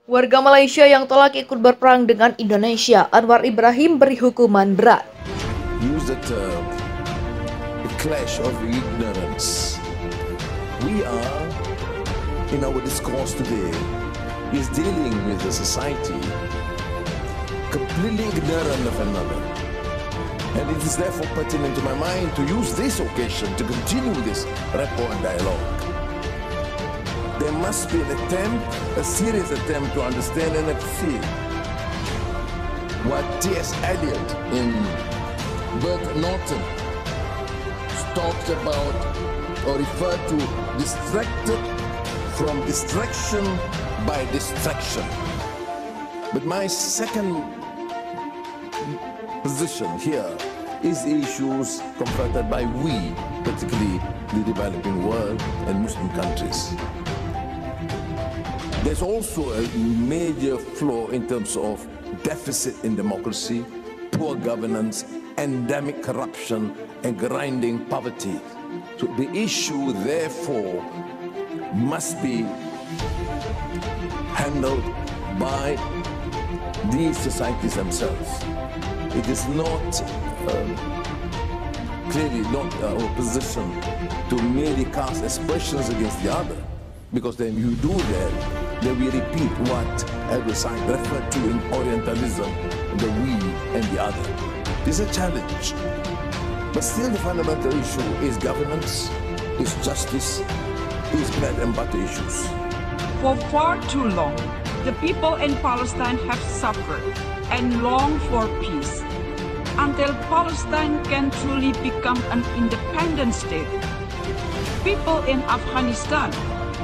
Warga Malaysia yang tolak ikut berperang dengan Indonesia, Anwar Ibrahim beri hukuman berat. Use the term, a clash of ignorance. We are, in our discourse today, is dealing with a society completely ignorant of another. And it is therefore pertinent to my mind to use this occasion to continue this rapport and dialogue. There must be an attempt, a serious attempt to understand and appreciate what T.S. Eliot in Burke Norton talks about or referred to distracted from distraction by distraction. But my second position here is issues confronted by we, particularly the developing world and Muslim countries. There's also a major flaw in terms of deficit in democracy, poor governance, endemic corruption, and grinding poverty. So the issue, therefore, must be handled by these societies themselves. It is not clearly not our position to merely cast aspersions against the other, because then you do that, then we repeat what every side referred to in Orientalism, the we and the other. This is a challenge. But still the fundamental issue is governance, is justice, is bread and butter issues. For far too long, the people in Palestine have suffered and longed for peace. Until Palestine can truly become an independent state, people in Afghanistan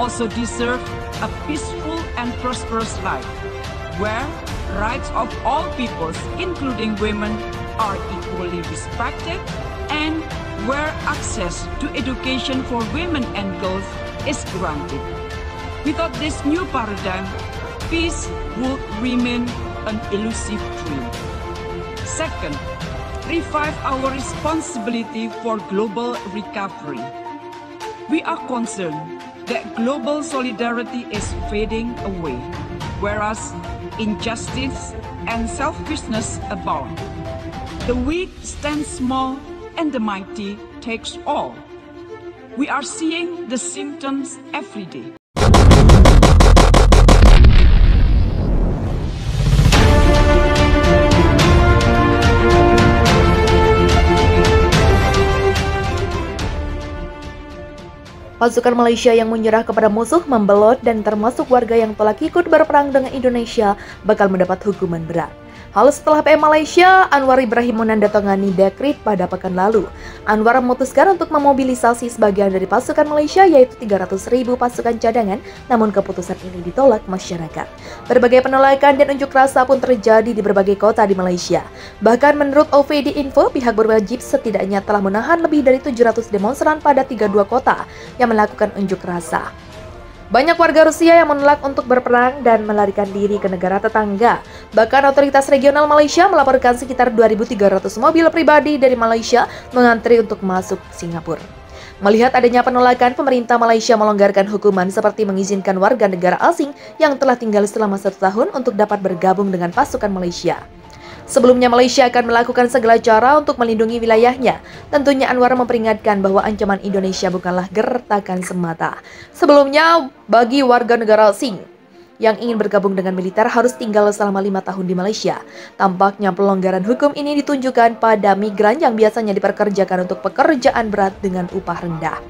also deserve a peaceful and prosperous life, where rights of all peoples, including women, are equally respected, and where access to education for women and girls is granted. Without this new paradigm, peace would remain an elusive dream. Second, revive our responsibility for global recovery. We are concerned that global solidarity is fading away, whereas injustice and selfishness abound. The weak stand small and the mighty takes all. We are seeing the symptoms every day. Pasukan Malaysia yang menyerah kepada musuh membelot dan termasuk warga yang telah ikut berperang dengan Indonesia bakal mendapat hukuman berat. Hal setelah PM Malaysia, Anwar Ibrahim menandatangani dekret pada pekan lalu. Anwar memutuskan untuk memobilisasi sebagian dari pasukan Malaysia yaitu 300.000 pasukan cadangan, namun keputusan ini ditolak masyarakat. Berbagai penolakan dan unjuk rasa pun terjadi di berbagai kota di Malaysia. Bahkan menurut OVD Info, pihak berwajib setidaknya telah menahan lebih dari 700 demonstran pada 32 kota yang melakukan unjuk rasa. Banyak warga Rusia yang menolak untuk berperang dan melarikan diri ke negara tetangga. Bahkan otoritas regional Malaysia melaporkan sekitar 2.300 mobil pribadi dari Malaysia mengantri untuk masuk Singapura. Melihat adanya penolakan, pemerintah Malaysia melonggarkan hukuman seperti mengizinkan warga negara asing yang telah tinggal selama 1 tahun untuk dapat bergabung dengan pasukan Malaysia. Sebelumnya Malaysia akan melakukan segala cara untuk melindungi wilayahnya. Tentunya Anwar memperingatkan bahwa ancaman Indonesia bukanlah gertakan semata. Sebelumnya, bagi warga negara asing yang ingin bergabung dengan militer harus tinggal selama 5 tahun di Malaysia. Tampaknya pelonggaran hukum ini ditunjukkan pada migran yang biasanya diperkerjakan untuk pekerjaan berat dengan upah rendah.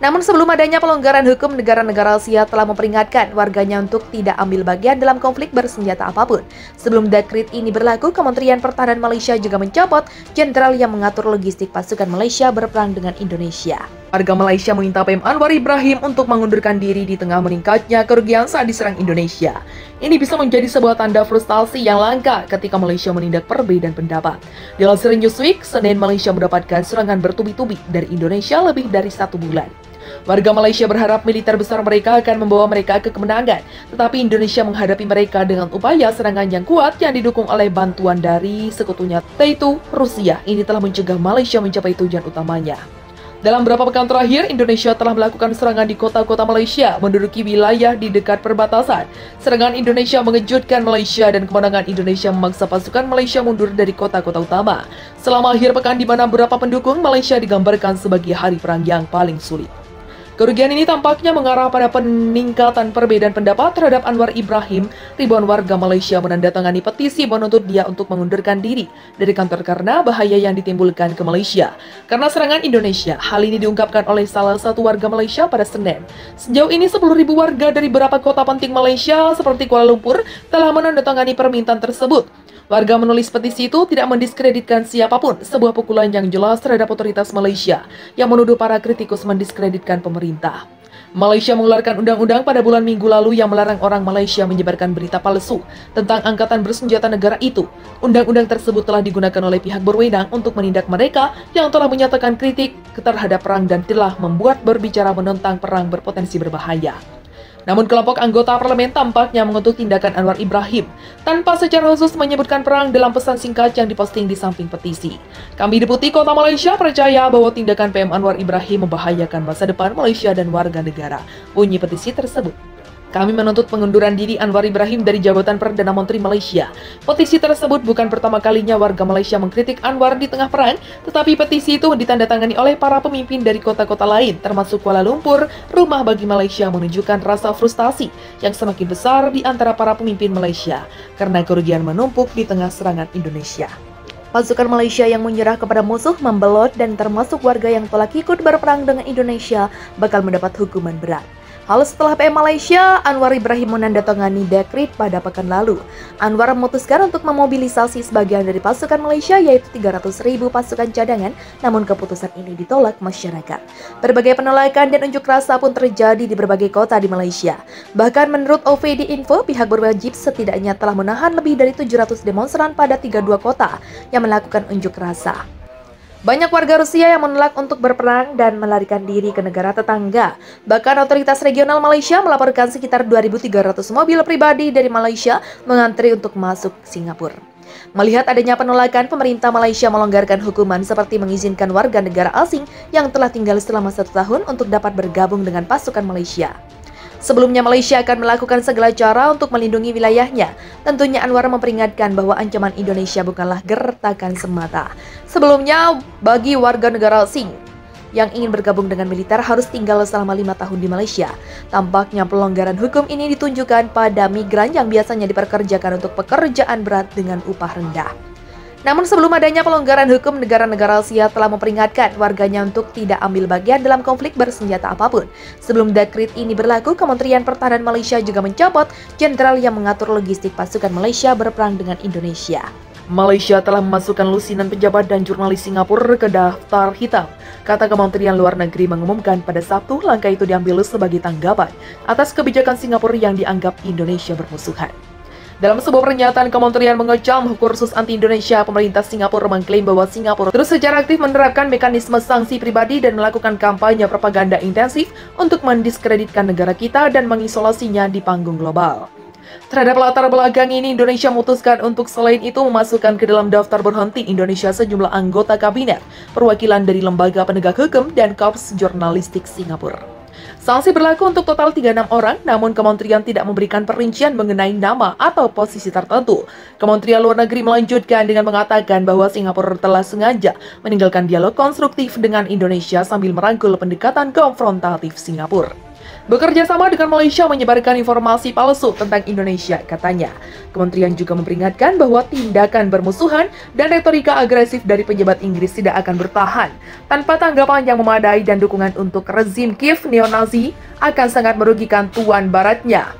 Namun sebelum adanya pelonggaran hukum, negara-negara Asia telah memperingatkan warganya untuk tidak ambil bagian dalam konflik bersenjata apapun. Sebelum dekret ini berlaku, Kementerian Pertahanan Malaysia juga mencopot jenderal yang mengatur logistik pasukan Malaysia berperang dengan Indonesia. Warga Malaysia meminta PM Anwar Ibrahim untuk mengundurkan diri di tengah meningkatnya kerugian saat diserang Indonesia. Ini bisa menjadi sebuah tanda frustasi yang langka ketika Malaysia menindak perbedaan pendapat. Dilansir Newsweek, Senin Malaysia mendapatkan serangan bertubi-tubi dari Indonesia lebih dari 1 bulan. Warga Malaysia berharap militer besar mereka akan membawa mereka ke kemenangan, tetapi Indonesia menghadapi mereka dengan upaya serangan yang kuat yang didukung oleh bantuan dari sekutunya, yaitu Rusia. Ini telah mencegah Malaysia mencapai tujuan utamanya. Dalam beberapa pekan terakhir, Indonesia telah melakukan serangan di kota-kota Malaysia, menduduki wilayah di dekat perbatasan. Serangan Indonesia mengejutkan Malaysia dan kemenangan Indonesia memaksa pasukan Malaysia mundur dari kota-kota utama. Selama akhir pekan di mana beberapa pendukung Malaysia digambarkan sebagai hari perang yang paling sulit. Kerugian ini tampaknya mengarah pada peningkatan perbedaan pendapat terhadap Anwar Ibrahim. Ribuan warga Malaysia menandatangani petisi menuntut dia untuk mengundurkan diri dari kantor karena bahaya yang ditimbulkan ke Malaysia. Karena serangan Indonesia, hal ini diungkapkan oleh salah satu warga Malaysia pada Senin. Sejauh ini 10.000 warga dari beberapa kota penting Malaysia seperti Kuala Lumpur telah menandatangani permintaan tersebut. Warga menulis petisi itu tidak mendiskreditkan siapapun, sebuah pukulan yang jelas terhadap otoritas Malaysia yang menuduh para kritikus mendiskreditkan pemerintah. Malaysia mengeluarkan undang-undang pada bulan Minggu lalu yang melarang orang Malaysia menyebarkan berita palsu tentang angkatan bersenjata negara itu. Undang-undang tersebut telah digunakan oleh pihak berwenang untuk menindak mereka yang telah menyatakan kritik terhadap perang dan telah membuat berbicara menentang perang berpotensi berbahaya. Namun kelompok anggota parlemen tampaknya mengutuk tindakan Anwar Ibrahim tanpa secara khusus menyebutkan perang dalam pesan singkat yang diposting di samping petisi. Kami Deputi Kota Malaysia percaya bahwa tindakan PM Anwar Ibrahim membahayakan masa depan Malaysia dan warga negara, bunyi petisi tersebut. Kami menuntut pengunduran diri Anwar Ibrahim dari jabatan Perdana Menteri Malaysia. Petisi tersebut bukan pertama kalinya warga Malaysia mengkritik Anwar di tengah perang, tetapi petisi itu ditandatangani oleh para pemimpin dari kota-kota lain, termasuk Kuala Lumpur. Rumah bagi Malaysia menunjukkan rasa frustasi yang semakin besar di antara para pemimpin Malaysia karena kerugian menumpuk di tengah serangan Indonesia. Pasukan Malaysia yang menyerah kepada musuh, membelot, dan termasuk warga yang telah ikut berperang dengan Indonesia bakal mendapat hukuman berat. Hal setelah PM Malaysia, Anwar Ibrahim menandatangani dekret pada pekan lalu. Anwar memutuskan untuk memobilisasi sebagian dari pasukan Malaysia, yaitu 300.000 pasukan cadangan, namun keputusan ini ditolak masyarakat. Berbagai penolakan dan unjuk rasa pun terjadi di berbagai kota di Malaysia. Bahkan menurut OVD Info, pihak berwajib setidaknya telah menahan lebih dari 700 demonstran pada 32 kota yang melakukan unjuk rasa. Banyak warga Rusia yang menolak untuk berperang dan melarikan diri ke negara tetangga. Bahkan otoritas regional Malaysia melaporkan sekitar 2.300 mobil pribadi dari Malaysia mengantri untuk masuk Singapura. Melihat adanya penolakan, pemerintah Malaysia melonggarkan hukuman seperti mengizinkan warga negara asing yang telah tinggal selama 1 tahun untuk dapat bergabung dengan pasukan Malaysia. Sebelumnya Malaysia akan melakukan segala cara untuk melindungi wilayahnya. Tentunya Anwar memperingatkan bahwa ancaman Indonesia bukanlah gertakan semata. Sebelumnya, bagi warga negara asing yang ingin bergabung dengan militer harus tinggal selama 5 tahun di Malaysia. Tampaknya pelonggaran hukum ini ditunjukkan pada migran yang biasanya diperkerjakan untuk pekerjaan berat dengan upah rendah. Namun sebelum adanya pelonggaran hukum, negara-negara Asia telah memperingatkan warganya untuk tidak ambil bagian dalam konflik bersenjata apapun. Sebelum dekret ini berlaku, Kementerian Pertahanan Malaysia juga mencopot jenderal yang mengatur logistik pasukan Malaysia berperang dengan Indonesia. Malaysia telah memasukkan lusinan pejabat dan jurnalis Singapura ke daftar hitam. Kata Kementerian Luar Negeri mengumumkan pada Sabtu, langkah itu diambil sebagai tanggapan atas kebijakan Singapura yang dianggap Indonesia bermusuhan. Dalam sebuah pernyataan, Kementerian mengecam kursus anti-Indonesia. Pemerintah Singapura mengklaim bahwa Singapura terus secara aktif menerapkan mekanisme sanksi pribadi dan melakukan kampanye propaganda intensif untuk mendiskreditkan negara kita dan mengisolasinya di panggung global. Terhadap latar belakang ini, Indonesia memutuskan untuk selain itu memasukkan ke dalam daftar berhenti Indonesia sejumlah anggota kabinet, perwakilan dari lembaga penegak hukum, dan Korps Jurnalistik Singapura. Sanksi berlaku untuk total 36 orang, namun kementerian tidak memberikan perincian mengenai nama atau posisi tertentu. Kementerian Luar Negeri melanjutkan dengan mengatakan bahwa Singapura telah sengaja meninggalkan dialog konstruktif dengan Indonesia sambil merangkul pendekatan konfrontatif Singapura. Bekerja sama dengan Malaysia menyebarkan informasi palsu tentang Indonesia, katanya. Kementerian juga memperingatkan bahwa tindakan bermusuhan dan retorika agresif dari pejabat Inggris tidak akan bertahan. Tanpa tanggapan yang memadai dan dukungan untuk rezim Kiev neo-Nazi akan sangat merugikan tuan baratnya.